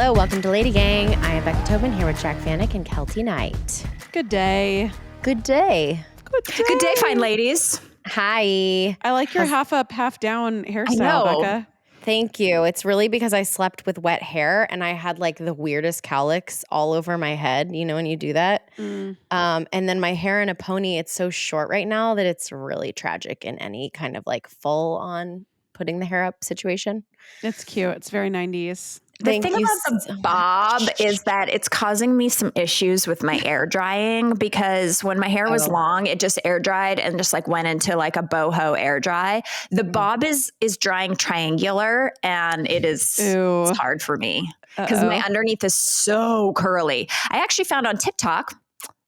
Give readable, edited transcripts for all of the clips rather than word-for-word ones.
Hello, welcome to LadyGang. I am Becca Tobin here with Jack Vanek and Keltie Knight. Good day. Good day. Good day, fine ladies. Hi. I like your half up, half down hairstyle, know. Becca. Thank you. It's really because I slept with wet hair and I had like the weirdest cowlicks all over my head. You know when you do that? And then my hair in a pony, it's so short right now that it's really tragic in any kind of like full on putting the hair up situation. It's cute. It's very 90s. The thing about the bob is that it's causing me some issues with my air drying because when my hair was long, it just air dried and just like went into like a boho air dry. The bob is drying triangular and it's hard for me because my underneath is so curly. I actually found on TikTok,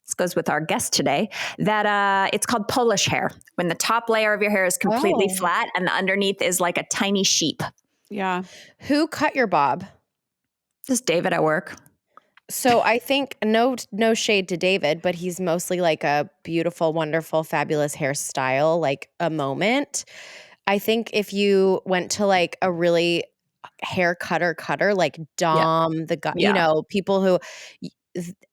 this goes with our guest today, that it's called Polish hair. When the top layer of your hair is completely flat and the underneath is like a tiny sheep. Yeah. Who cut your bob? This David at work. So I think no shade to David, but he's mostly like a beautiful, wonderful, fabulous hairstyle, like a moment. I think if you went to like a really hair cutter, like Dom, you know, people who,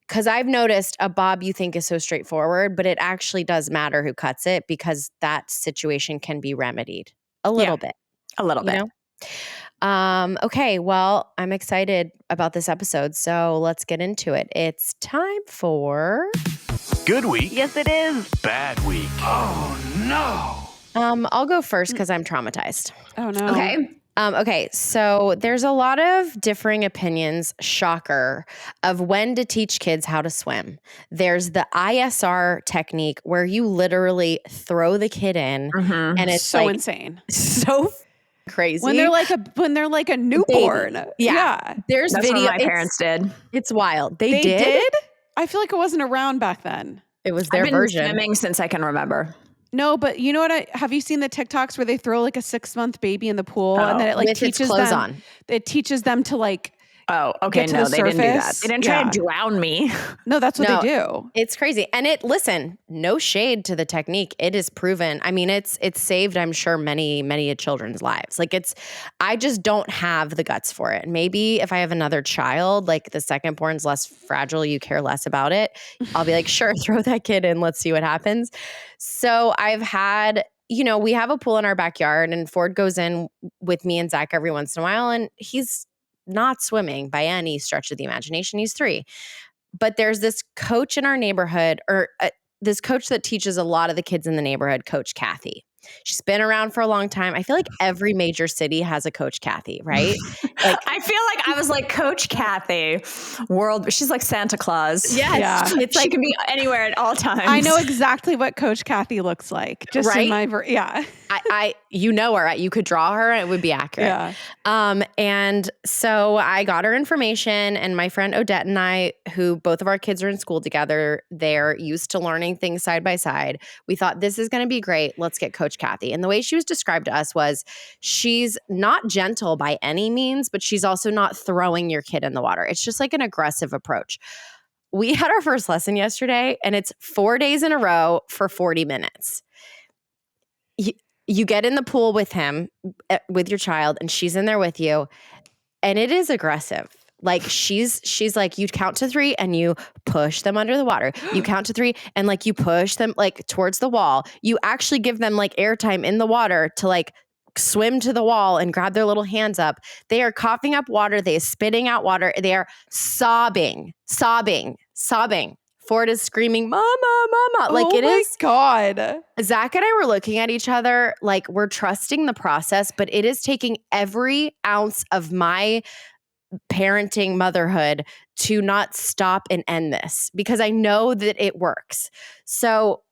because I've noticed a bob you think is so straightforward, but it actually does matter who cuts it because that situation can be remedied a little bit. A little bit. Know? Okay, well, I'm excited about this episode, so let's get into it. It's time for Good Week. Yes, it is. Bad Week. Oh, no. I'll go first because I'm traumatized. Oh, no. Okay. Okay, so there's a lot of differing opinions, shocker, of when to teach kids how to swim. There's the ISR technique where you literally throw the kid in and it's so like insane. So crazy. When they're like a newborn. Baby. Yeah. There's That's video. what my parents did. It's wild. They They did? did? I feel like it wasn't around back then. It was their I've been version. swimming since I can remember. No, but you know what? Have you seen the TikToks where they throw like a 6-month baby in the pool and then it like with its teaches clothes them? on. It teaches them to like. Oh, okay. Get to No, the they didn't do that. surface. They didn't try to drown me. No, that's what No. they do. It's crazy. And listen, no shade to the technique. It is proven. I mean, it's saved, I'm sure, many children's lives. Like I just don't have the guts for it. Maybe if I have another child, like the second born's less fragile, you care less about it. I'll be like, sure, throw that kid in. Let's see what happens. So I've had, we have a pool in our backyard and Ford goes in with me and Zach every once in a while and he's not swimming by any stretch of the imagination. He's 3. But there's this coach in our neighborhood, or this coach that teaches a lot of the kids in the neighborhood, Coach Kathy. She's been around for a long time. I feel like every major city has a Coach Kathy, right? Like, I feel like I was like Coach Kathy, she's like Santa Claus. yes. Yeah. It's like she can be anywhere at all times. I know exactly what Coach Kathy looks like. Just in my yeah. You know her. You could draw her and it would be accurate. Yeah. And so I got her information and my friend Odette and I, who both of our kids are in school together, they're used to learning things side by side. We thought this is going to be great. Let's get Coach Kathy. And the way she was described to us was she's not gentle by any means, but she's also not throwing your kid in the water. It's just like an aggressive approach. We had our first lesson yesterday and it's 4 days in a row for 40 minutes. You get in the pool with him, with your child, and she's in there with you, and it is aggressive. Like she's like, you count to 3 and you push them under the water. You count to 3 and like you push them like towards the wall. You actually give them like airtime in the water to like swim to the wall and grab their little hands up. They are coughing up water. They are spitting out water. They are sobbing. Ford is screaming, "Mama, mama!" Like it is. Oh my God. Zach and I were looking at each other like we're trusting the process, but it is taking every ounce of my parenting motherhood to not stop and end this because I know that it works. So,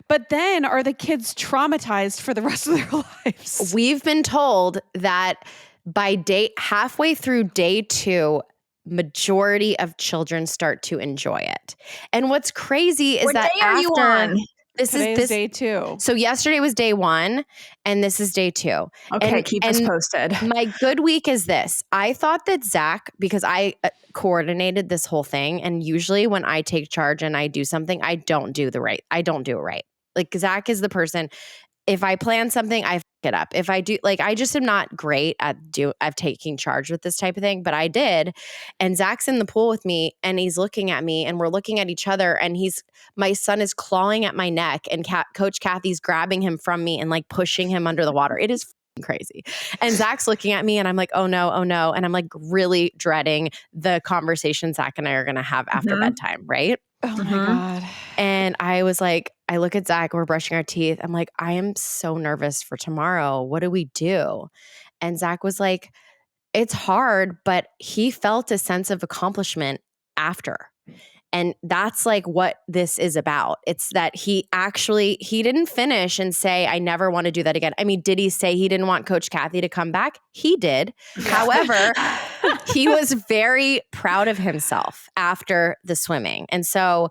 but then are the kids traumatized for the rest of their lives? We've been told that by halfway through day 2, majority of children start to enjoy it. And what's crazy is what that day are you on? Today is day 2. So yesterday was day 1 and this is day 2. Okay, keep us posted. My good week is this. I thought that Zach, because I coordinated this whole thing, and usually when I take charge and I do something, I don't do it right. Like Zach is the person, if I plan something, I it up. If I do, like, I just am not great at taking charge with this type of thing, but I did. And Zach's in the pool with me and he's looking at me and we're looking at each other and my son is clawing at my neck and Coach Kathy's grabbing him from me and like pushing him under the water. It is crazy. And Zach's looking at me and I'm like, oh no. And I'm like really dreading the conversation Zach and I are going to have after bedtime. Right. Oh my God. And I was like, I look at Zach, we're brushing our teeth. I'm like, I am so nervous for tomorrow. What do we do? And Zach was like, it's hard, but he felt a sense of accomplishment after. And that's like what this is about. It's that he didn't finish and say, I never want to do that again. I mean, did he say he didn't want Coach Kathy to come back? He did. However, he was very proud of himself after the swimming. And so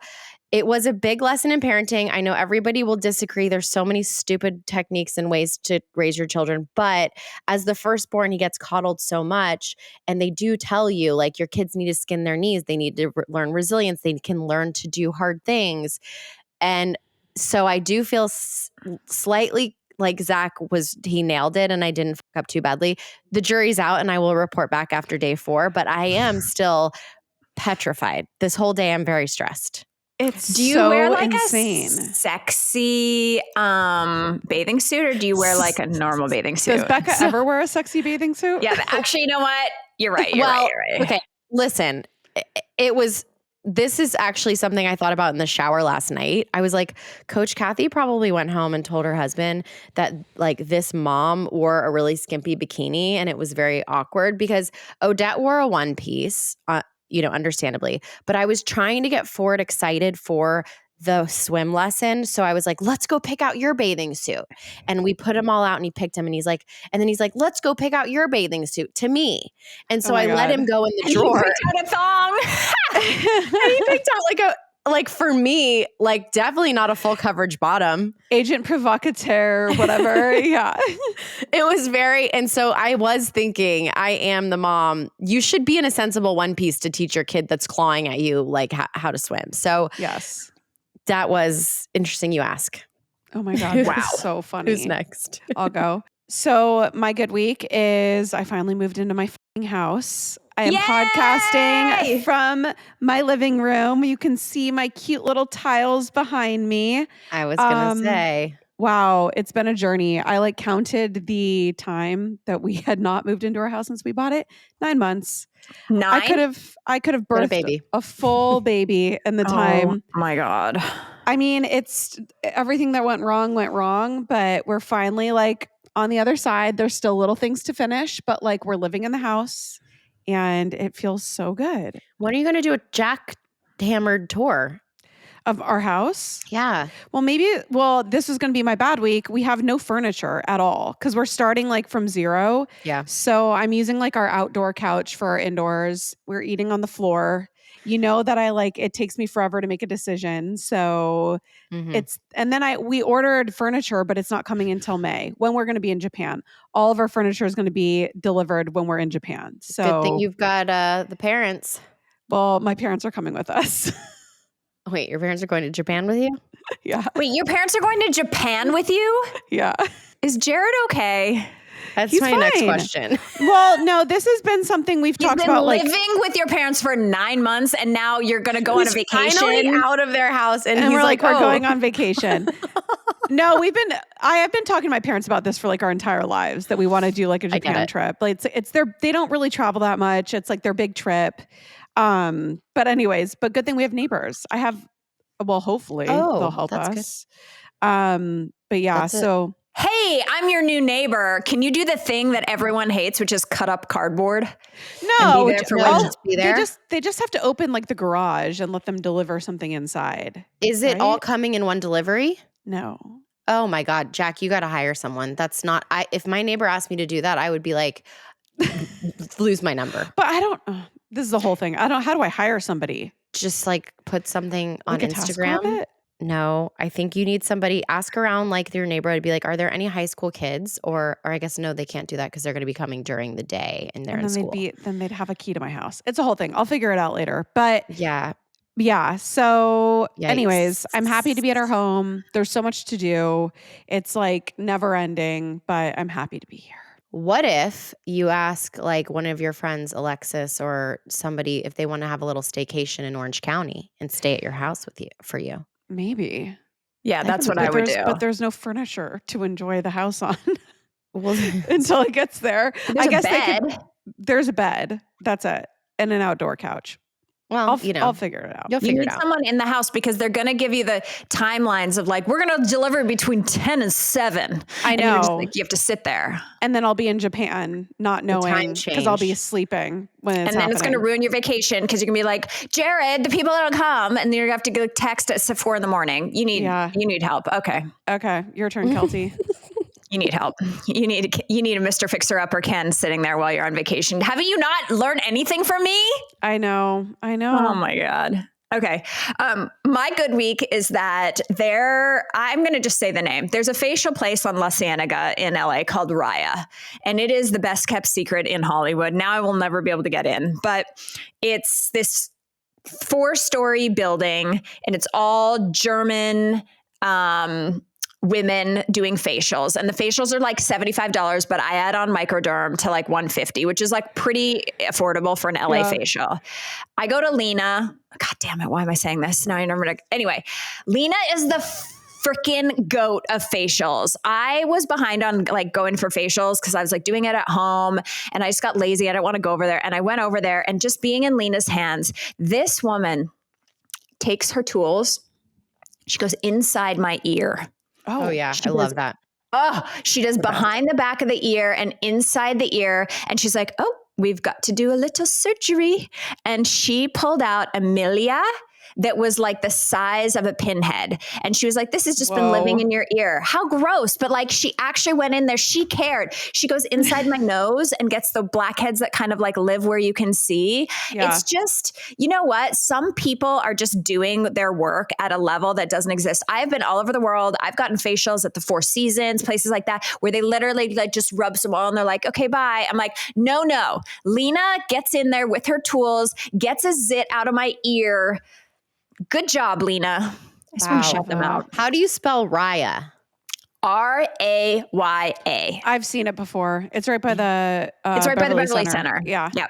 it was a big lesson in parenting. I know everybody will disagree. There's so many stupid techniques and ways to raise your children. But as the firstborn, he gets coddled so much. And they do tell you, like, your kids need to skin their knees. They need to learn resilience. They can learn to do hard things. And so I do feel slightly like Zach he nailed it and I didn't fuck up too badly. The jury's out and I will report back after day 4. But I am still petrified. This whole day, I'm very stressed. Do you wear like insane. A sexy bathing suit or do you wear like a normal bathing suit? Does Becca ever wear a sexy bathing suit? Yeah, actually, you know what? You're right. You're right. Okay, listen, this is actually something I thought about in the shower last night. I was like, Coach Kathy probably went home and told her husband that like this mom wore a really skimpy bikini and it was very awkward because Odette wore a one piece, understandably. But I was trying to get Ford excited for the swim lesson. So I was like, let's go pick out your bathing suit. And we put them all out and he picked them and he's like, let's go pick out your bathing suit to me. And so I let him go in the drawer. He picked out a thong. And he picked out like for me, like definitely not a full coverage bottom. Agent provocateur, whatever. Yeah. It was and so I was thinking, I am the mom. You should be in a sensible one piece to teach your kid that's clawing at you, like how to swim. So yes, that was interesting you ask. Oh my God. Wow. So funny. Who's next? I'll go. So my good week is I finally moved into my house. I am podcasting from my living room. You can see my cute little tiles behind me. I was going to say. Wow, it's been a journey. I counted the time that we had not moved into our house since we bought it. 9 months. 9? I could have birthed a full baby in the time. Oh my God. I mean, it's everything that went wrong, but we're finally on the other side. There's still little things to finish, but we're living in the house. And it feels so good. When are you going to do a jackhammered tour of our house? Yeah. Well, this is going to be my bad week. We have no furniture at all because we're starting from zero. Yeah. So I'm using our outdoor couch for our indoors. We're eating on the floor. You know that it takes me forever to make a decision. So we ordered furniture, but it's not coming until May when we're going to be in Japan. All of our furniture is going to be delivered when we're in Japan. So good thing you've got the parents. Well, my parents are coming with us. Wait, your parents are going to Japan with you? Yeah. Wait, your parents are going to Japan with you? Yeah. Is Jared okay? That's my next question. Well, no, this has been something we've talked about. Living with your parents for 9 months, and now you're going to go on a vacation. Finally out of their house, and he's we're we're going on vacation. No, I have been talking to my parents about this for our entire lives that we want to do a Japan trip. They don't really travel that much. It's their big trip. But good thing we have neighbors. Hopefully they'll help us. But yeah, hey, I'm your new neighbor. Can you do the thing that everyone hates, which is cut up cardboard? No, be there. They just have to open the garage and let them deliver something inside. Is it all coming in one delivery? No. Oh my God, Jack, you got to hire someone. That's not. If my neighbor asked me to do that, I would be lose my number. But I don't. This is the whole thing. How do I hire somebody? Just put something on a Instagram. No, I think you need somebody. Ask around your neighborhood. Be are there any high school kids? Or I guess no, they can't do that because they're going to be coming during the day and they're in school. Then they'd have a key to my house. It's a whole thing. I'll figure it out later. But yeah, Yeah. So Yikes. anyways, I'm happy to be at our home. There's so much to do. It's like never ending, but I'm happy to be here. What if you ask like one of your friends, Alexis or somebody, if they want to have a little staycation in Orange County and stay at your house for you? Maybe. Yeah, that's what I would do. But there's no furniture to enjoy the house on Well, until it gets there. There's I guess a bed. there's a bed. That's it. And an outdoor couch. well, I'll figure it out. You'll You figure need it out. someone in the house because they're going to give you the timelines of like, we're going to deliver between 10 and 7. I And you're just know. like, you have to sit there. And then I'll be in Japan not knowing because I'll be change. sleeping when it's And then it's going to ruin your vacation because you're going to be like, Jared, the people don't come. And then you're going to have to go text at 4 a.m. You need help. Okay. Okay. Your turn, Keltie. You need help. You need a Mr. Fixer-Upper Ken sitting there while you're on vacation. Haven't you not learned anything from me? I know. Oh my God. Okay. My good week is that I'm going to just say the name. There's a facial place on La Cienega in LA called Raya, and it is the best kept secret in Hollywood. Now I will never be able to get in, but it's this 4-story building and it's all German, women doing facials, and the facials are like $75, but I add on microderm to like $150, which is like pretty affordable for an LA facial. I go to Lena. God damn it. Why am I saying this? Now I remember. Anyway, Lena is the freaking goat of facials. I was behind on like going for facials because I was like doing it at home and I just got lazy. I didn't want to go over there. And I went over there and just being in Lena's hands, this woman takes her tools. She goes inside my ear. Oh yeah. I love that. Oh, she does behind the back of the ear and inside the ear. And she's like, oh, we've got to do a little surgery. And she pulled out a milia that was like the size of a pinhead. And she was like, this has just been living in your ear. How gross. But like, she actually went in there. She cared. She goes inside my nose and gets the blackheads that kind of like live where you can see. Yeah. It's just, you know what? Some people are just doing their work at a level that doesn't exist. I've been all over the world. I've gotten facials at the Four Seasons, places like that, where they literally like just rub some oil and they're like, okay, bye. I'm like, no. Lena gets in there with her tools, gets a zit out of my ear. Good job, Lena. I just want to shout them out. How do you spell Raya? Raya. I've seen it before. It's right by the it's right by the Beverly Center. Yeah. Yep.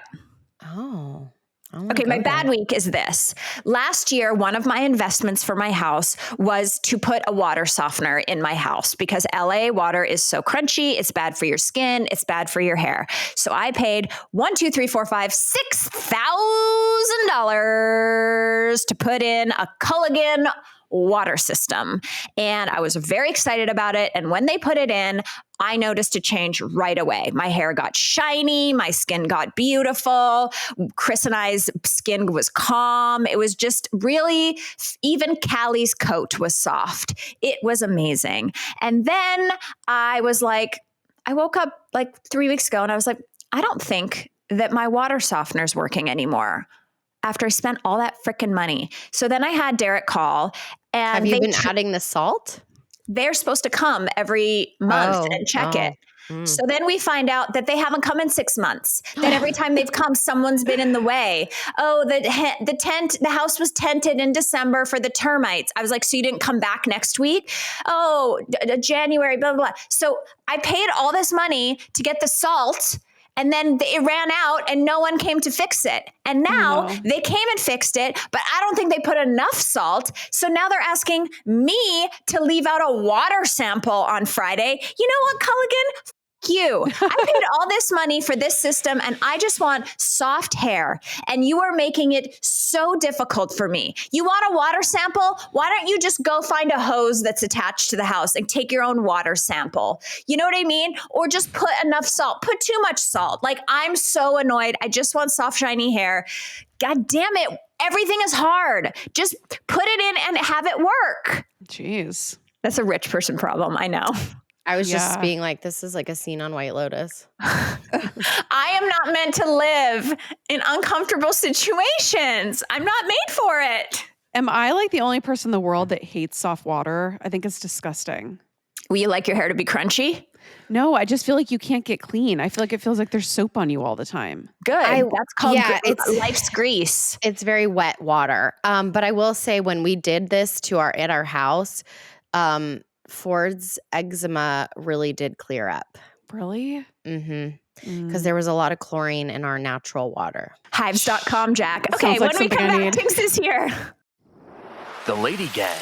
Oh. Okay, my bad week is this. Last year, one of my investments for my house was to put a water softener in my house because LA water is so crunchy. It's bad for your skin. It's bad for your hair. So I paid $6,000 to put in a Culligan water system. And I was very excited about it. And when they put it in, I noticed a change right away. My hair got shiny. My skin got beautiful. Chris and I's skin was calm. It was just really, even Callie's coat was soft. It was amazing. And then I was like, I woke up like 3 weeks ago and I was like, I don't think that my water softener is working anymore after I spent all that freaking money. So then I had Derek call. And have you been adding the salt? They're supposed to come every month and check it. So then we find out that they haven't come in 6 months. That every time they've come, someone's been in the way. Oh, the house was tented in December for the termites. I was like, so you didn't come back next week? Oh, January, blah, blah, blah. So I paid all this money to get the salt. And then it ran out and no one came to fix it. And now they came and fixed it, but I don't think they put enough salt. So now they're asking me to leave out a water sample on Friday. You know what, Culligan? You. I paid all this money for this system and I just want soft hair. And you are making it so difficult for me. You want a water sample? Why don't you just go find a hose that's attached to the house and take your own water sample? You know what I mean? Or just put enough salt. Put too much salt. Like, I'm so annoyed. I just want soft, shiny hair. God damn it. Everything is hard. Just put it in and have it work. Jeez. That's a rich person problem. I know. I was just being like, this is like a scene on White Lotus. I am not meant to live in uncomfortable situations. I'm not made for it. Am I like the only person in the world that hates soft water? I think it's disgusting. Will you like your hair to be crunchy? No, I just feel like you can't get clean. I feel like it feels like there's soap on you all the time. Good. That's called life's grease. It's very wet water. But I will say when we did this at our house, Ford's eczema really did clear up. Really? Mm-hmm. Because there was a lot of chlorine in our natural water. Hives.com, Jack. Okay, when we come back, Tinks is here. The Lady Gang.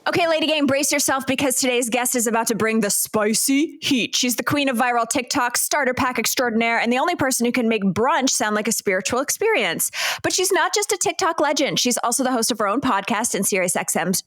Okay, LadyGang, brace yourself because today's guest is about to bring the spicy heat. She's the queen of viral TikTok, starter pack extraordinaire, and the only person who can make brunch sound like a spiritual experience. But she's not just a TikTok legend. She's also the host of her own podcast and SiriusXM's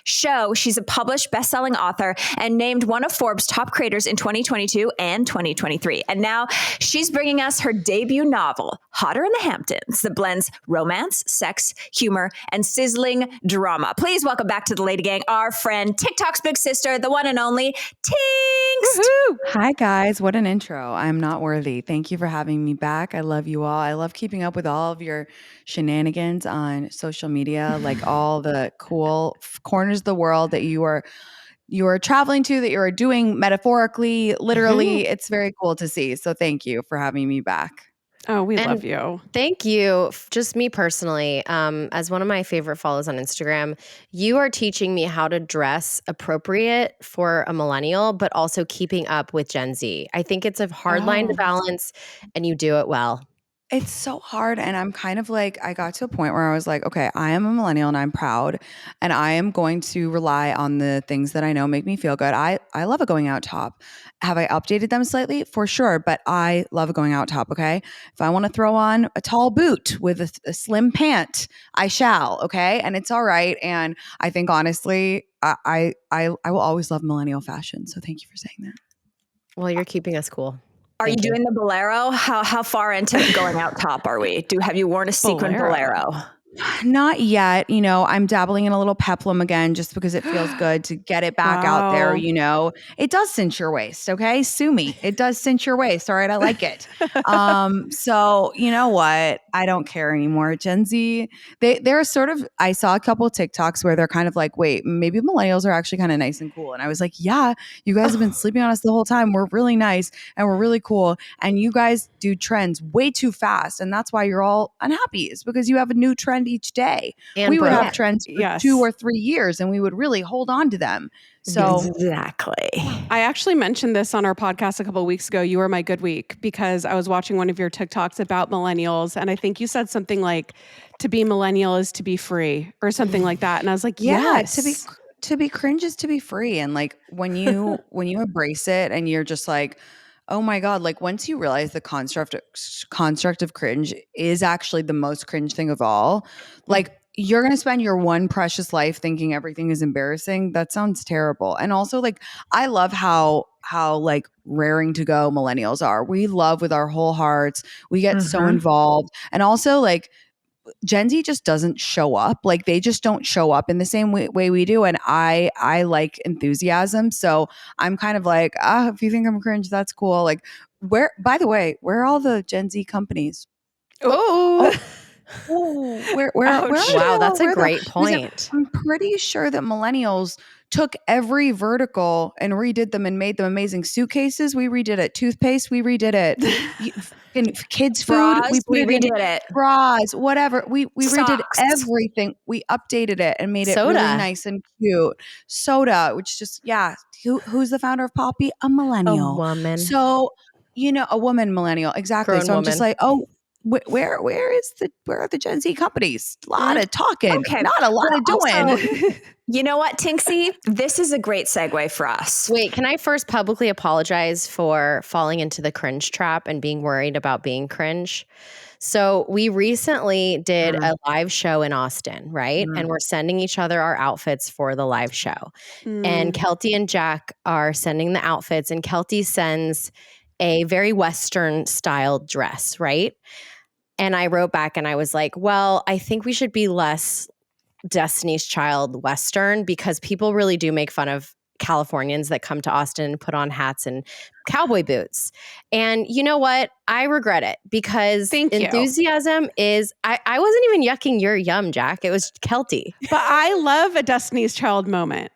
show. She's a published best-selling author and named one of Forbes' top creators in 2022 and 2023. And now she's bringing us her debut novel, Hotter in the Hamptons, that blends romance, sex, humor, and sizzling drama. Please welcome back to the Lady Gang, our friend, TikTok's big sister, the one and only Tinx. Woo-hoo. Hi, guys. What an intro. I'm not worthy. Thank you for having me back. I love you all. I love keeping up with all of your shenanigans on social media, like all the cool corners of the world that you are traveling to, that you are doing metaphorically, literally. It's very cool to see. So thank you for having me back. Oh, we love you. Thank you. Just me personally, as one of my favorite follows on Instagram, you are teaching me how to dress appropriate for a millennial, but also keeping up with Gen Z. I think it's a hard line to balance, and you do it well. It's so hard. And I'm kind of like, I got to a point where I was like, okay, I am a millennial and I'm proud and I am going to rely on the things that I know make me feel good. I love a going out top. Have I updated them slightly? For sure. But I love a going out top. Okay. If I want to throw on a tall boot with a slim pant, I shall. Okay. And it's all right. And I think honestly, I will always love millennial fashion. So thank you for saying that. Well, you're keeping us cool. Are you doing the bolero? How far into going out top are we? Have you worn a sequin bolero? Not yet. You know, I'm dabbling in a little peplum again just because it feels good to get it back out there. You know, it does cinch your waist. Okay. Sue me. It does cinch your waist. All right. I like it. So you know what? I don't care anymore. Gen Z, they're sort of, I saw a couple of TikToks where they're kind of like, wait, maybe millennials are actually kind of nice and cool. And I was like, yeah, you guys have been sleeping on us the whole time. We're really nice and we're really cool. And you guys do trends way too fast. And that's why you're all unhappy, is because you have a new trend each day. And we would have trends for 2 or 3 years and we would really hold on to them. So exactly. I actually mentioned this on our podcast a couple of weeks ago. You were my good week because I was watching one of your TikToks about millennials. And I think you said something like, to be millennial is to be free or something like that. And I was like, yes. To be cringe is to be free. And like when you embrace it and you're just like, oh my God, like once you realize the construct of cringe is actually the most cringe thing of all, like you're going to spend your one precious life thinking everything is embarrassing. That sounds terrible. And also like, I love how like raring to go millennials are. We love with our whole hearts. We get so involved. And also like, Gen Z just doesn't show up. Like they just don't show up in the same way we do. And I like enthusiasm. So I'm kind of like, if you think I'm cringe, that's cool. Like by the way, where are all the Gen Z companies? Where wow, that's a great point. I'm pretty sure that millennials took every vertical and redid them and made them amazing. Suitcases, we redid it. Toothpaste, we redid it. Kids' food, we redid it. Bras, whatever. We redid everything. We updated it and made it really nice and cute. Soda, which just, who's the founder of Poppy? A millennial. A woman. So, you know, a woman millennial. Exactly. Grown so woman. I'm just like, where are the Gen Z companies? A lot of talking, not a lot of doing. Also, you know what, Tinksy? This is a great segue for us. Wait, can I first publicly apologize for falling into the cringe trap and being worried about being cringe? So we recently did a live show in Austin, right? And we're sending each other our outfits for the live show. And Keltie and Jack are sending the outfits, and Keltie sends a very Western styled dress, right? And I wrote back and I was like, well, I think we should be less Destiny's Child Western because people really do make fun of Californians that come to Austin and put on hats and cowboy boots. And you know what? I regret it because enthusiasm is, I wasn't even yucking your yum, Jack. It was Keltie. But I love a Destiny's Child moment.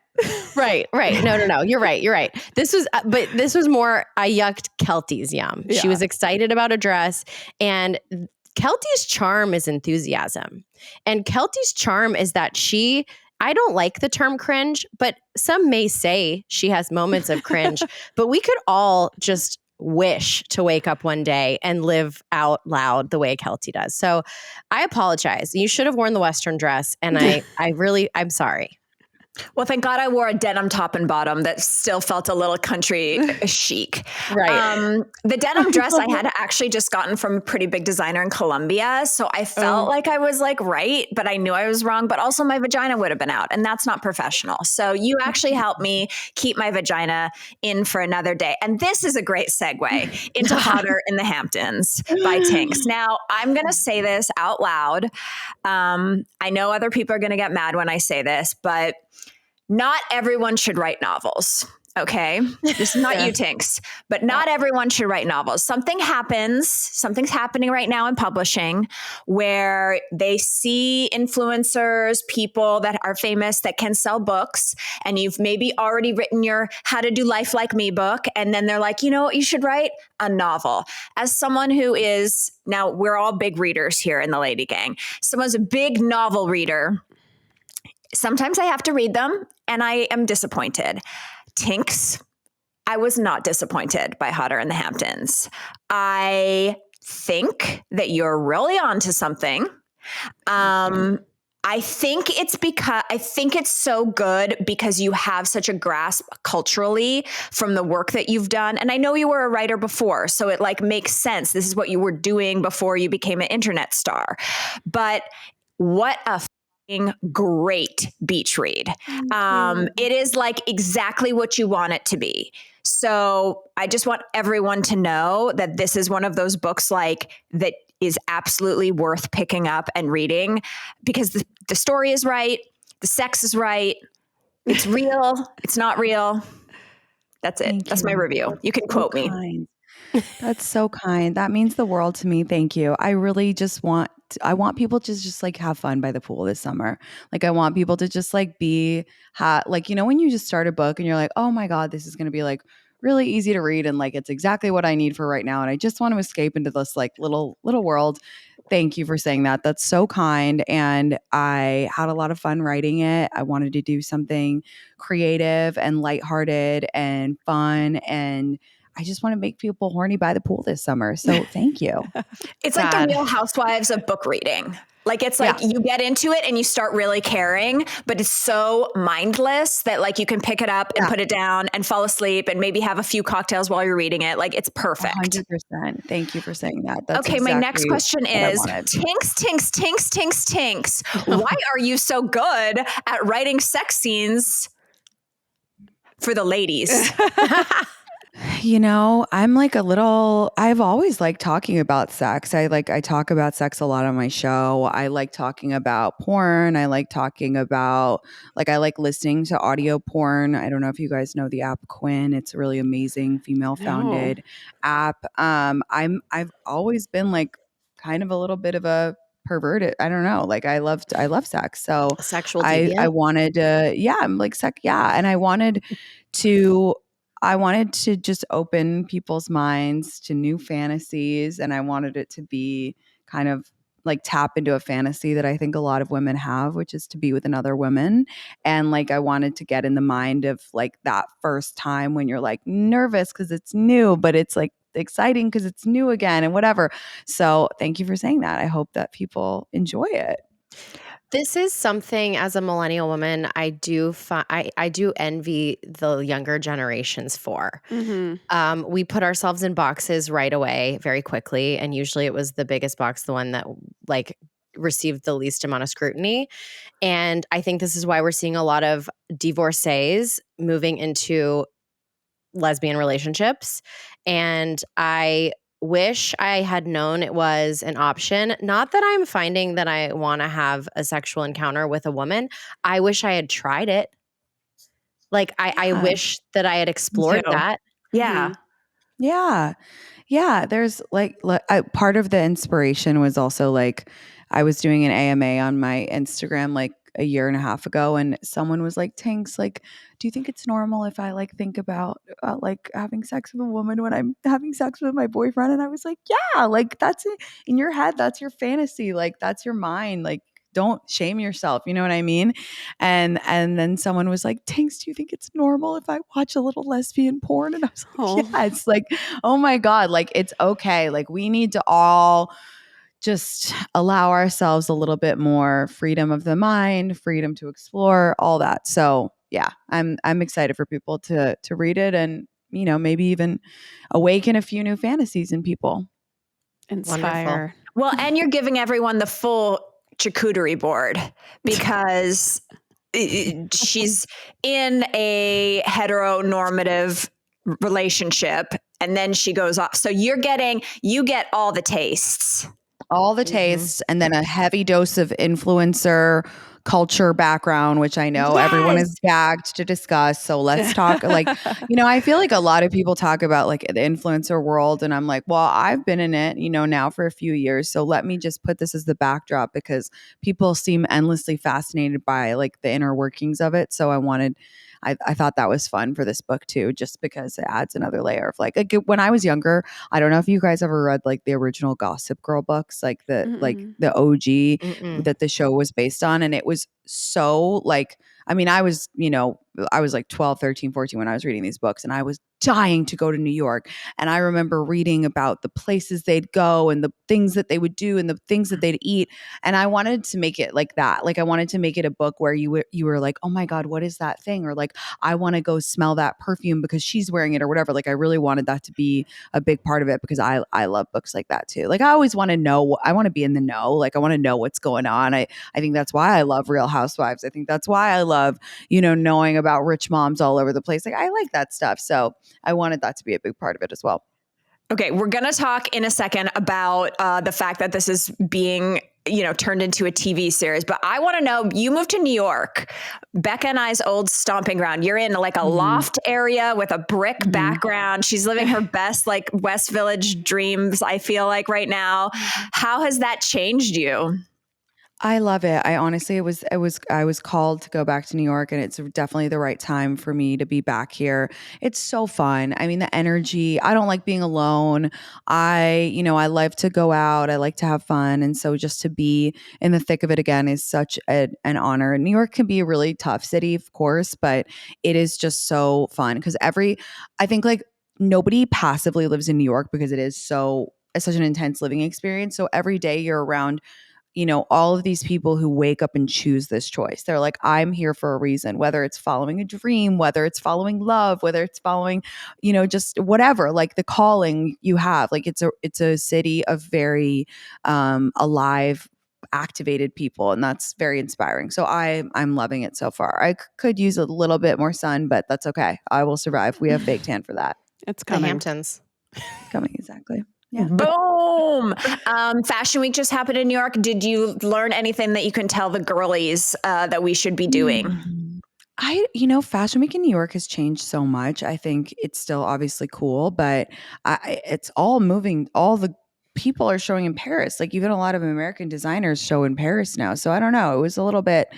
Right. No. You're right. This was more, I yucked Keltie's yum. She was excited about a dress, and Keltie's charm is enthusiasm. And Keltie's charm is that I don't like the term cringe, but some may say she has moments of cringe, but we could all just wish to wake up one day and live out loud the way Keltie does. So I apologize. You should have worn the Western dress. And I'm sorry. Well, thank God I wore a denim top and bottom that still felt a little country chic. Right. The denim dress I had actually just gotten from a pretty big designer in Colombia. So I felt like I was like right, but I knew I was wrong. But also my vagina would have been out, and that's not professional. So you actually helped me keep my vagina in for another day. And this is a great segue into Hotter in the Hamptons by Tinx. Now, I'm going to say this out loud. I know other people are going to get mad when I say this, but not everyone should write novels. Okay. This is not you, Tinks, but not everyone should write novels. Something's happening right now in publishing where they see influencers, people that are famous that can sell books, and you've maybe already written your How to Do Life Like Me book. And then they're like, you know what, you should write a novel. As someone who is, now we're all big readers here in the Lady Gang. Someone's a big novel reader. Sometimes I have to read them and I am disappointed. Tinks, I was not disappointed by Hotter in the Hamptons. I think that you're really onto something. I think it's so good because you have such a grasp culturally from the work that you've done. And I know you were a writer before, so it like makes sense. This is what you were doing before you became an internet star. But what a great beach read. It is like exactly what you want it to be. So I just want everyone to know that this is one of those books like that is absolutely worth picking up and reading because the story is right. The sex is right. It's real. It's not real. That's it. That's my review. You can quote me. That's so kind. That means the world to me. Thank you. I really just want people to just like have fun by the pool this summer. Like I want people to just like be like, you know, when you just start a book and you're like, oh my God, this is going to be like really easy to read. And like, it's exactly what I need for right now. And I just want to escape into this like little world. Thank you for saying that. That's so kind. And I had a lot of fun writing it. I wanted to do something creative and lighthearted and fun, and I just want to make people horny by the pool this summer. So thank you. It's like the Real Housewives of book reading. Like it's like you get into it and you start really caring, but it's so mindless that like you can pick it up and put it down and fall asleep and maybe have a few cocktails while you're reading it. Like it's perfect. 100%. Thank you for saying that. That's okay. My next question is Tinks. Why are you so good at writing sex scenes for the ladies? You know, I'm like I've always liked talking about sex. I talk about sex a lot on my show. I like talking about porn. I like talking about, I like listening to audio porn. I don't know if you guys know the app Quinn. It's a really amazing female founded app. I've always been like kind of a little bit of a perverted. I don't know. Like I love sex. So Sexual I deviant. wanted to, I'm like and I wanted to just open people's minds to new fantasies, and I wanted it to be kind of like tap into a fantasy that I think a lot of women have, which is to be with another woman. And like I wanted to get in the mind of like that first time when you're like nervous because it's new, but it's like exciting because it's new again and whatever. So thank you for saying that. I hope that people enjoy it. This is something as a millennial woman I do envy the younger generations for. Mm-hmm. We put ourselves in boxes right away, very quickly, and usually it was the biggest box, the one that like received the least amount of scrutiny. And I think this is why we're seeing a lot of divorcees moving into lesbian relationships. And I wish I had known it was an option. Not that I'm finding that I want to have a sexual encounter with a woman. I wish I had tried it. Like I wish that I had explored that. Yeah. Yeah. There's part of the inspiration was also like I was doing an AMA on my Instagram like a year and a half ago, and someone was like, Tinks, like, do you think it's normal if I like think about like having sex with a woman when I'm having sex with my boyfriend? And I was like, yeah, like that's it. In your head, that's your fantasy, like that's your mind, like don't shame yourself, you know what I mean? And then someone was like, Tinks, do you think it's normal if I watch a little lesbian porn? And I was like, yeah, it's like, oh my God, like it's okay. Like we need to all just allow ourselves a little bit more freedom of the mind, freedom to explore, all that. So yeah, I'm excited for people to read it and, you know, maybe even awaken a few new fantasies in people. Inspire. Well, and you're giving everyone the full charcuterie board because she's in a heteronormative relationship and then she goes off. So you get all the tastes. All the tastes, and then a heavy dose of influencer culture background, which I know everyone is gagged to discuss. So let's talk. Like, you know, I feel like a lot of people talk about like the influencer world, and I'm like, well, I've been in it, you know, now for a few years. So let me just put this as the backdrop because people seem endlessly fascinated by like the inner workings of it. So I thought that was fun for this book too, just because it adds another layer of like when I was younger, I don't know if you guys ever read like the original Gossip Girl books, like the OG that the show was based on. And it was so like, I mean, I was like 12, 13, 14 when I was reading these books, and I was dying to go to New York. And I remember reading about the places they'd go and the things that they would do and the things that they'd eat. And I wanted to make it like that. Like I wanted to make it a book where you were like, oh my God, what is that thing? Or like, I want to go smell that perfume because she's wearing it or whatever. Like I really wanted that to be a big part of it because I love books like that too. Like I always want to know, I want to be in the know. Like I want to know what's going on. I think that's why I love Real Housewives. I think that's why I love, you know, knowing about rich moms all over the place. Like I like that stuff. So I wanted that to be a big part of it as well. Okay, we're going to talk in a second about the fact that this is being, you know, turned into a TV series. But I want to know, you moved to New York, Becca and I's old stomping ground. You're in like a loft area with a brick background. She's living her best like West Village dreams, I feel like right now. How has that changed you? I love it. I honestly, I was called to go back to New York, and it's definitely the right time for me to be back here. It's so fun. I mean, the energy, I don't like being alone. I love to go out. I like to have fun. And so just to be in the thick of it again is such an honor. New York can be a really tough city, of course, but it is just so fun because I think like nobody passively lives in New York because it's such an intense living experience. So every day you're around, you know, all of these people who wake up and choose this choice. They're like, I'm here for a reason, whether it's following a dream, whether it's following love, whether it's following, you know, just whatever, like the calling you have. Like it's a city of very alive, activated people, and that's very inspiring. So I'm loving it so far. I could use a little bit more sun, but that's okay. I will survive. We have fake tan for that. It's The coming. Hamptons. Coming exactly. Yeah. Boom. Fashion Week just happened in New York. Did you learn anything that you can tell the girlies that we should be doing? Fashion Week in New York has changed so much. I think it's still obviously cool, but it's all moving. All the people are showing in Paris. Like even a lot of American designers show in Paris now. So I don't know. It was a little bit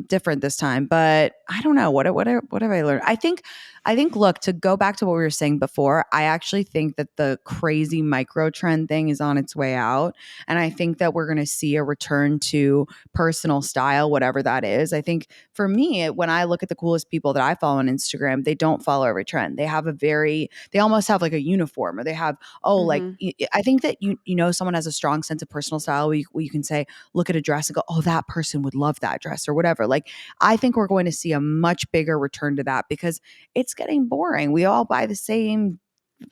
different this time, but I don't know. What have I learned? I think, look, to go back to what we were saying before, I actually think that the crazy micro trend thing is on its way out. And I think that we're going to see a return to personal style, whatever that is. I think for me, when I look at the coolest people that I follow on Instagram, they don't follow every trend. They almost have like a uniform, or they have, I think that someone has a strong sense of personal style where you can say, look at a dress and go, oh, that person would love that dress or whatever. Like, I think we're going to see a much bigger return to that because it's getting boring. We all buy the same,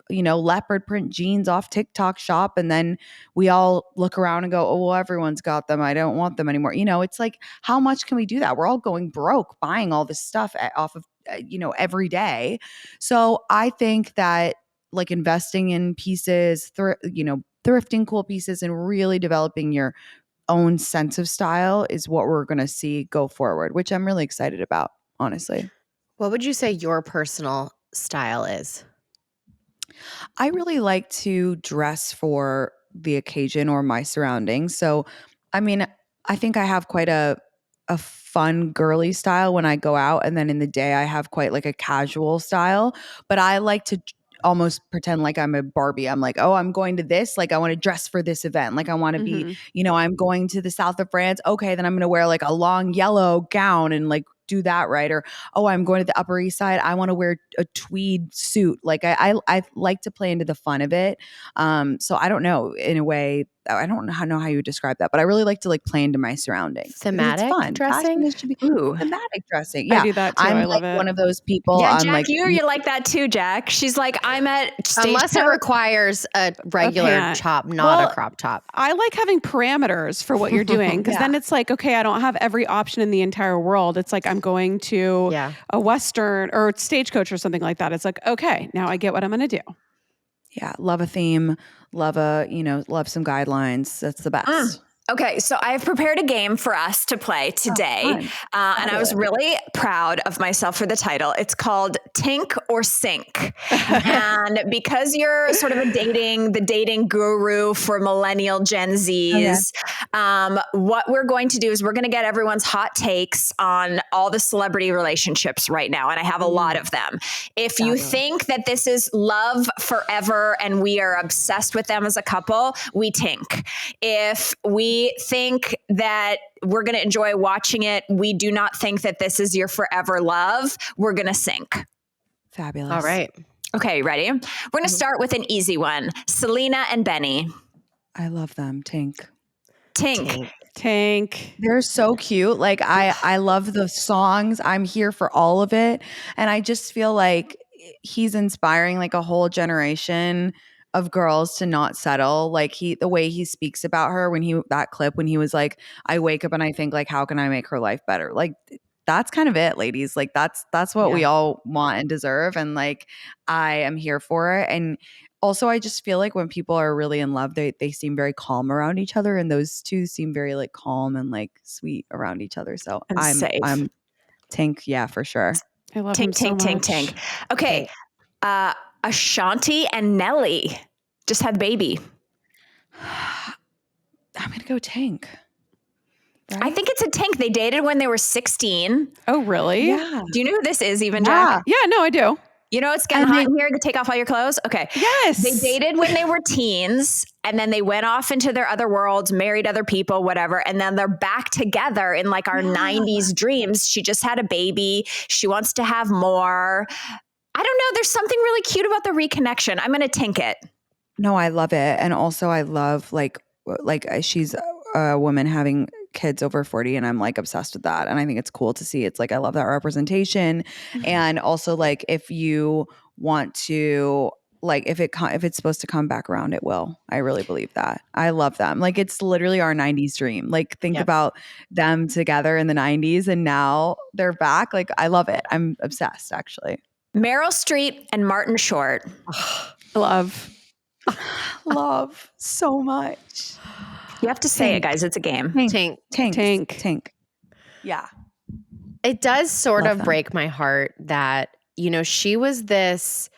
leopard print jeans off TikTok shop. And then we all look around and go, oh, well, everyone's got them. I don't want them anymore. It's like, how much can we do that? We're all going broke buying all this stuff off of, every day. So I think that like investing in pieces, thrifting cool pieces and really developing your own sense of style is what we're going to see go forward, which I'm really excited about, honestly. What would you say your personal style is? I really like to dress for the occasion or my surroundings. So, I mean, I think I have quite a fun girly style when I go out, and then in the day I have quite like a casual style. But I like to almost pretend like I'm a Barbie. I'm like, oh, I'm going to this. Like I want to dress for this event. Like I want to be, I'm going to the south of France. Okay, then I'm going to wear like a long yellow gown and like do that right. Or oh, I'm going to the Upper East Side. I want to wear a tweed suit. Like I like to play into the fun of it. So I don't know, in a way, I don't know how you would describe that, but I really like to like play into my surroundings. Thematic it's fun. dressing? Fashion should be Ooh. thematic dressing. I Yeah. do that too. I'm I love like it. one of those people. Yeah, I'm Jack, like, you like that too, Jack. She's like, I'm at stage Unless it requires a regular pant. top, not Well, a crop top. I like having parameters for what you're doing because then it's like, okay, I don't have every option in the entire world. It's like I'm going to a Western or Stagecoach or something like that. It's like, okay, now I get what I'm going to do. yeah, love a theme, love love some guidelines. That's the best. Okay, so I've prepared a game for us to play today. And I was really proud of myself for the title. It's called Tink or Sink. And because you're sort of the dating guru for millennial Gen Zs, what we're going to do is we're going to get everyone's hot takes on all the celebrity relationships right now. And I have a lot of them. If you think that this is love forever and we are obsessed with them as a couple, we tink. If we think that we're going to enjoy watching it, we do not think that this is your forever love, we're going to sink. Fabulous. All right. Okay, ready? We're going to start with an easy one. Selena and Benny. I love them. Tink. Tink. They're so cute. Like I love the songs. I'm here for all of it. And I just feel like he's inspiring like a whole generation of girls to not settle. Like the way he speaks about her that clip when he was like, I wake up and I think like, how can I make her life better? Like that's kind of it, ladies. Like that's what we all want and deserve. And like, I am here for it. And also I just feel like when people are really in love, they seem very calm around each other. And those two seem very like calm and like sweet around each other. So I'm Tink. Yeah, for sure. I love him so much. Tink. Okay. Ashanti and Nelly just had a baby. I'm going to go Tink. Right? I think it's a Tink. They dated when they were 16. Oh, really? Yeah. Do you know who this is even, Jack? Yeah, no, I do. You know it's getting hot in here to take off all your clothes? Okay. Yes. They dated when they were teens, and then they went off into their other worlds, married other people, whatever. And then they're back together in like our 90s dreams. She just had a baby. She wants to have more. I don't know. There's something really cute about the reconnection. I'm going to Tink it. No, I love it. And also I love like she's a woman having kids over 40 and I'm like obsessed with that. And I think it's cool to see. It's like, I love that representation. And also like, if you want to, like if it's supposed to come back around, it will. I really believe that. I love them. Like it's literally our 90s dream. Like think about them together in the 90s and now they're back. Like I love it. I'm obsessed actually. Meryl Streep and Martin Short. Love so much. You have to say it, guys. It's a game. Tink. Yeah. It does sort Love of them. break my heart that, she was this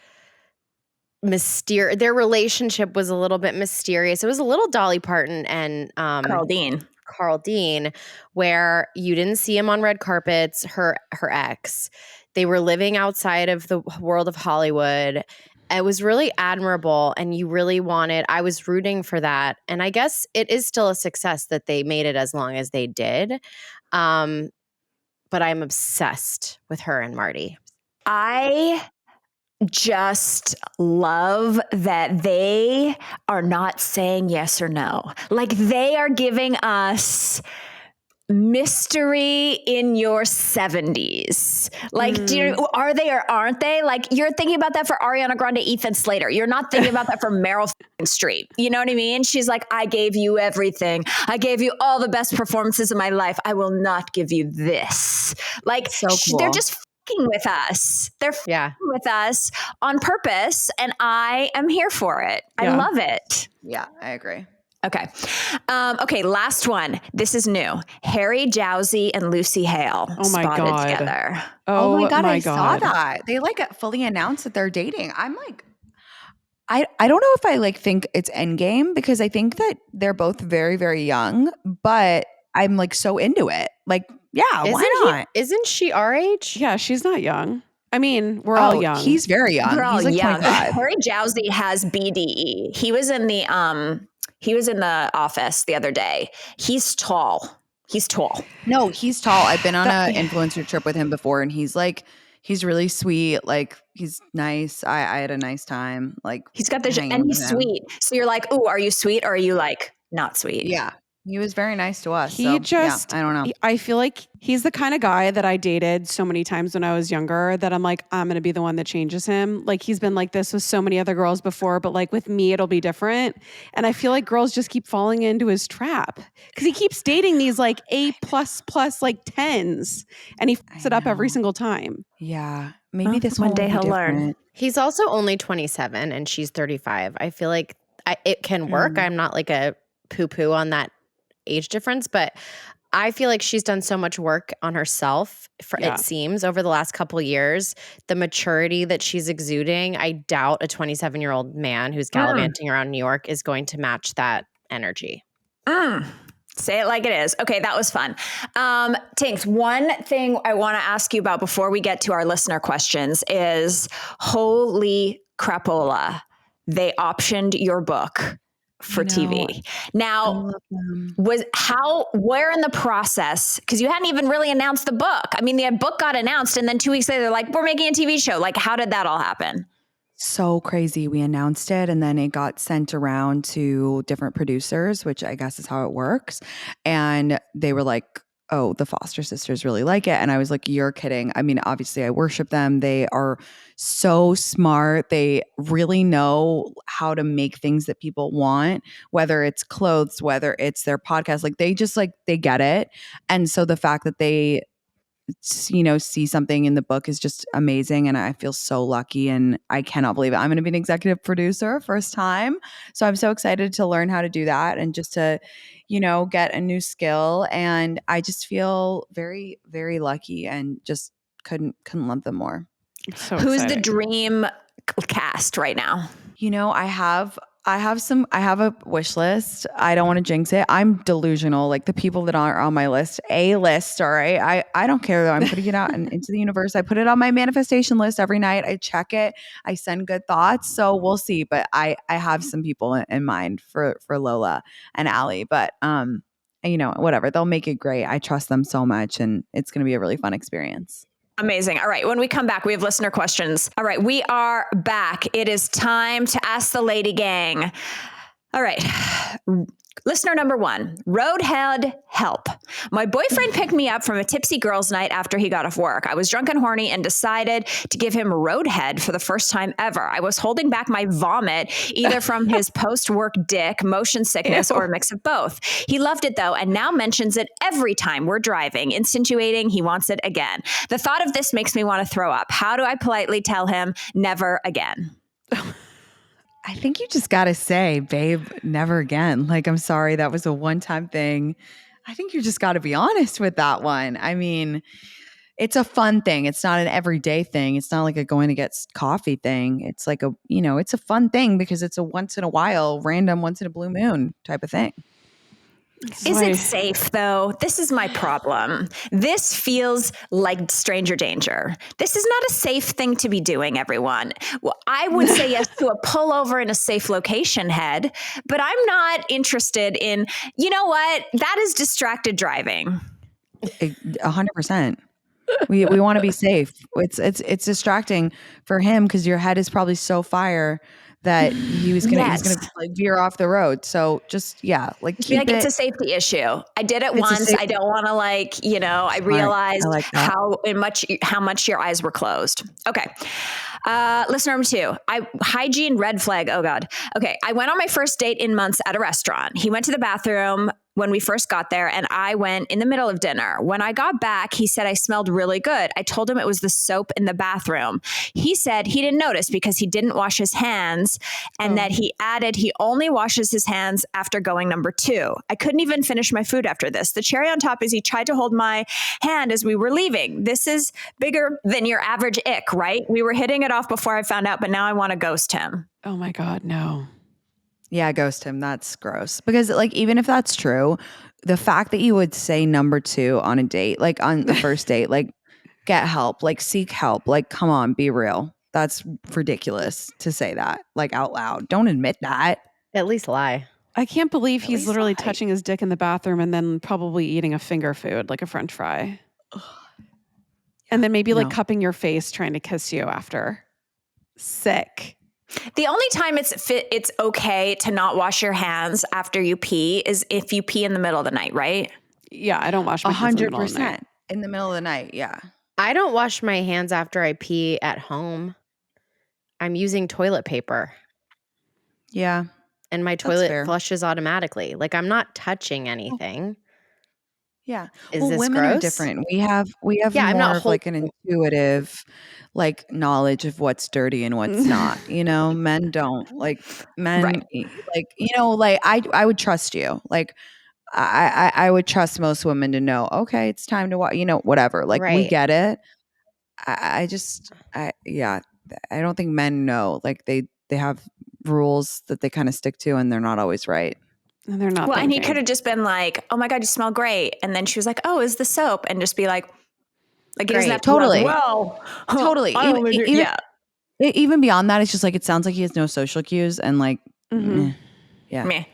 mysterious. Their relationship was a little bit mysterious. It was a little Dolly Parton and Carl Dean, where you didn't see him on red carpets, her ex. They were living outside of the world of Hollywood. It was really admirable, and I was rooting for that. And I guess it is still a success that they made it as long as they did. But I'm obsessed with her and Marty. I just love that they are not saying yes or no. Like they are giving us mystery in your 70s. Like, are they or aren't they? Like, you're thinking about that for Ariana Grande, Ethan Slater. You're not thinking about that for Meryl Streep. You know what I mean? She's like, I gave you everything. I gave you all the best performances of my life. I will not give you this. Like, so cool. They're just fucking with us. They're fucking with us on purpose. And I am here for it. I love it. Yeah, I agree. Okay. Okay. Last one. This is new. Harry Jowsey and Lucy Hale spotted together. Oh my God. I God. saw that. They like fully announced that they're dating. I'm like, I don't know if I like think it's endgame because I think that they're both very, very young, but I'm like so into it. Like, yeah, why not? Isn't she our age? Yeah, she's not young. I mean, we're all young. He's very young. We're all He's like young. 25. Harry Jowsey has BDE. He was in the office the other day. He's tall. No, he's tall. I've been on an influencer trip with him before, and he's really sweet. Like, he's nice. I had a nice time. Like, he's got the hanging and with he's him. sweet. So you're like, "Ooh, are you sweet or are you like not sweet?" Yeah. He was very nice to us. I don't know. I feel like he's the kind of guy that I dated so many times when I was younger that I'm like, I'm going to be the one that changes him. Like, he's been like this with so many other girls before, but like with me, it'll be different. And I feel like girls just keep falling into his trap because he keeps dating these like A++ like 10s and he fucks it up every single time. Yeah. Maybe this one one day will be he'll learn. different. He's also only 27 and she's 35. I feel like it can work. I'm not like a poo-poo on that age difference, but I feel like she's done so much work on herself it seems over the last couple of years. The maturity that she's exuding, I doubt a 27-year-old man who's gallivanting around New York is going to match that energy. Say it like it is. Okay, that was fun. Tinks, one thing I want to ask you about before we get to our listener questions is holy crapola. They optioned your book for TV. Now, where in the process, because you hadn't even really announced the book. I mean, the book got announced and then 2 weeks later, they're like, we're making a TV show. Like, how did that all happen? So crazy. We announced it and then it got sent around to different producers, which I guess is how it works. And they were like, oh, the Foster sisters really like it. And I was like, you're kidding. I mean, obviously I worship them. They are so smart. They really know how to make things that people want, whether it's clothes, whether it's their podcast. Like, they just they get it. And so the fact that they see something in the book is just amazing. And I feel so lucky and I cannot believe it. I'm going to be an executive producer first time. So I'm so excited to learn how to do that and just to, get a new skill. And I just feel very, very lucky and just couldn't love them more. So Who's exciting. the dream cast right now? I have a wish list. I don't want to jinx it. I'm delusional. Like, the people that are on my list, A list. All right. I don't care though. I'm putting it out into the universe. I put it on my manifestation list every night. I check it. I send good thoughts. So we'll see. But I have some people in mind for Lola and Allie, but, whatever, they'll make it great. I trust them so much and it's going to be a really fun experience. Amazing. All right. When we come back, we have listener questions. All right. We are back. It is time to ask the LadyGang. All right. Listener number 1, Roadhead help. My boyfriend picked me up from a tipsy girls' night after he got off work. I was drunk and horny and decided to give him roadhead for the first time ever. I was holding back my vomit, either from his post-work dick, motion sickness, or a mix of both. He loved it though, and now mentions it every time we're driving, insinuating he wants it again. The thought of this makes me want to throw up. How do I politely tell him never again? I think you just got to say, babe, never again. Like, I'm sorry, that was a one-time thing. I think you just got to be honest with that one. I mean, it's a fun thing. It's not an everyday thing. It's not like a going to get coffee thing. It's like it's a fun thing because it's a once in a while, random, once in a blue moon type of thing. Is it safe though? This is my problem. This feels like stranger danger. This is not a safe thing to be doing, everyone. Well, I would say yes to a pullover in a safe location head, but I'm not interested in, you know what? That is distracted driving. 100%. We want to be safe. It's distracting for him because your head is probably so fire that he's gonna like veer off the road. So just keep it. It's a safety issue. I did it once. I don't want to I realized how much your eyes were closed. Okay. Listener number 2, hygiene red flag. Oh God. Okay. I went on my first date in months at a restaurant. He went to the bathroom when we first got there and I went in the middle of dinner. When I got back, he said I smelled really good. I told him it was the soap in the bathroom. He said he didn't notice because he didn't wash his hands and that he added he only washes his hands after going number 2. I couldn't even finish my food after this. The cherry on top is he tried to hold my hand as we were leaving. This is bigger than your average ick, right? We were hitting it off before I found out, but now I want to ghost him. Oh my God, no. Yeah, ghost him. That's gross. Because like even if that's true, the fact that you would say number 2 on a date, like on the first date, like get help, like seek help, like come on, be real. That's ridiculous to say that like out loud. Don't admit that. At least lie. I can't believe At he's least literally lie. touching his dick in the bathroom and then probably eating a finger food like a French fry. And then maybe like No. cupping your face trying to kiss you after. Sick. The only time it's okay to not wash your hands after you pee is if you pee in the middle of the night, right? Yeah, I don't wash my hands in the middle of the night. 100% in the middle of the night. Yeah. I don't wash my hands after I pee at home. I'm using toilet paper. Yeah. And my That's toilet fair. flushes automatically. Like I'm not touching anything. Yeah. Is this women gross? are different. We have Yeah, I'm more not of like an intuitive like knowledge of what's dirty and what's not. You know, men don't. Like men Right. like like I would trust you. Like I would trust most women to know, okay, it's time to watch, whatever. Like we Right. get it. Yeah, I don't think men know. Like they have rules that they kind of stick to and they're not always right. And they're not Well, and he thinking. could have just been like, "Oh my god, you smell great," and then she was like, "Oh, is the soap?" And just be like he doesn't have to Totally. be like, well, Totally. I only do, Even, yeah. even beyond that, it's just like it sounds like he has no social cues and like Mhm. yeah. Meh.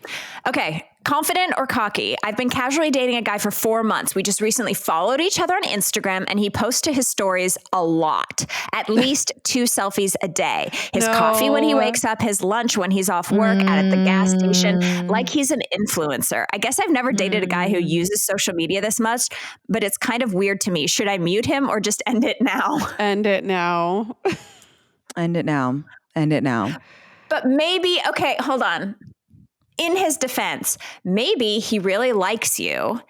Okay. Confident or cocky? I've been casually dating a guy for 4 months. We just recently followed each other on Instagram and he posts to his stories a lot, at least 2 selfies a day. His coffee when he wakes up, his lunch when he's off work, at the gas station, like he's an influencer. I guess I've never dated a guy who uses social media this much, but it's kind of weird to me. Should I mute him or just end it now? End it now. End it now. End it now. But maybe, okay, hold on. In his defense, maybe he really likes you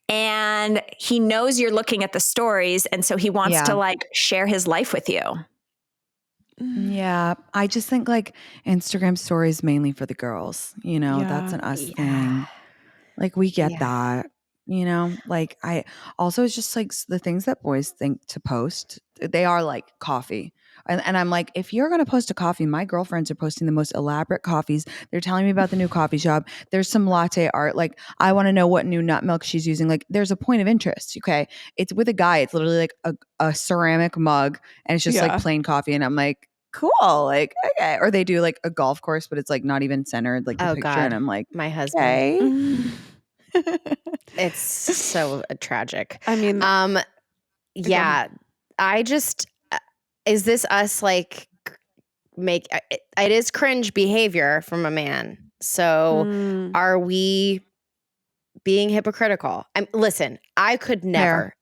and he knows you're looking at the stories. And so he wants to like share his life with you. Yeah. I just think like Instagram stories mainly for the girls, that's an us thing. Like we get that, like I also, it's just like the things that boys think to post, they are like coffee. And I'm like, if you're going to post a coffee, my girlfriends are posting the most elaborate coffees. They're telling me about the new coffee shop. There's some latte art. Like, I want to know what new nut milk she's using. Like, there's a point of interest. Okay. It's with a guy. It's literally like a ceramic mug and it's just like plain coffee. And I'm like, cool. Like, okay. Or they do like a golf course, but it's like not even centered, like the picture. God. And I'm like, my husband. okay. It's so tragic. I mean, yeah, I just, is this us like it is cringe behavior from a man. So are we being hypocritical? Listen, I could never,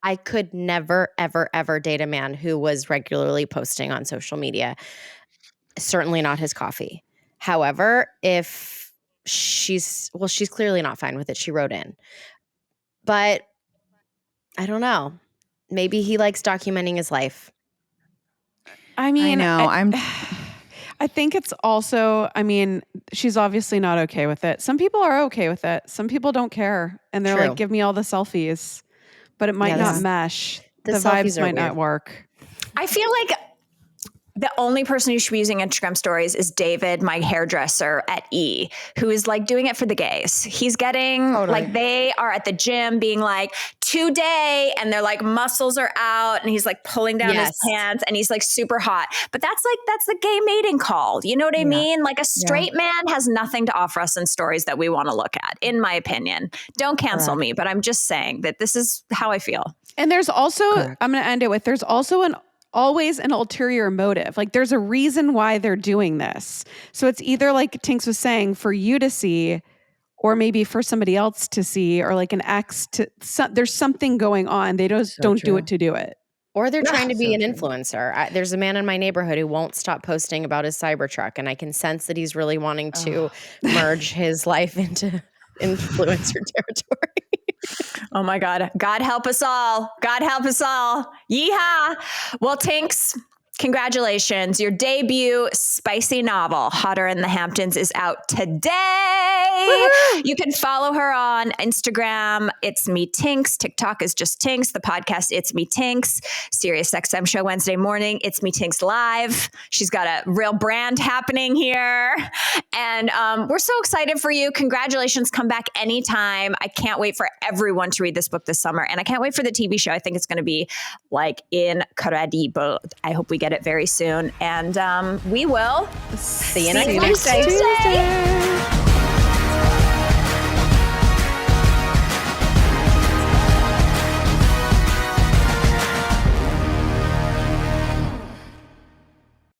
ever, ever date a man who was regularly posting on social media. Certainly not his coffee. However, if she's clearly not fine with it. She wrote in. But I don't know. Maybe he likes documenting his life. I mean, I know. I think it's also, she's obviously not okay with it. Some people are okay with it. Some people don't care. And they're like, give me all the selfies. But it might not mesh. The vibes might not work. I feel like the only person who should be using Instagram stories is David, my hairdresser at E, who is like doing it for the gays. He's getting like, they are at the gym being like, today, and their like muscles are out and he's like pulling down his pants and he's like super hot. But that's the gay mating call. You know what I mean? Like a straight man has nothing to offer us in stories that we want to look at, in my opinion. Don't cancel me, but I'm just saying that this is how I feel. And there's also, I'm going to end it with, there's also always an ulterior motive. Like there's a reason why they're doing this. So it's either like Tinks was saying, for you to see, or maybe for somebody else to see, or like an ex to, there's something going on. They don't do it to do it. Or they're trying to be an influencer. There's a man in my neighborhood who won't stop posting about his Cybertruck, and I can sense that he's really wanting to merge his life into influencer territory. Oh my God. God help us all. God help us all. Yeehaw. Well, Tinks, congratulations. Your debut spicy novel, Hotter in the Hamptons, is out today. Woo-hoo! You can follow her on Instagram. It's me, Tinks. TikTok is just Tinks. The podcast, It's Me, Tinks. Sirius XM show Wednesday morning. It's Me, Tinks Live. She's got a real brand happening here. And we're so excited for you. Congratulations. Come back anytime. I can't wait for everyone to read this book this summer. And I can't wait for the TV show. I think it's going to be like incredible. I hope we get it very soon. And we will see you next Tuesday.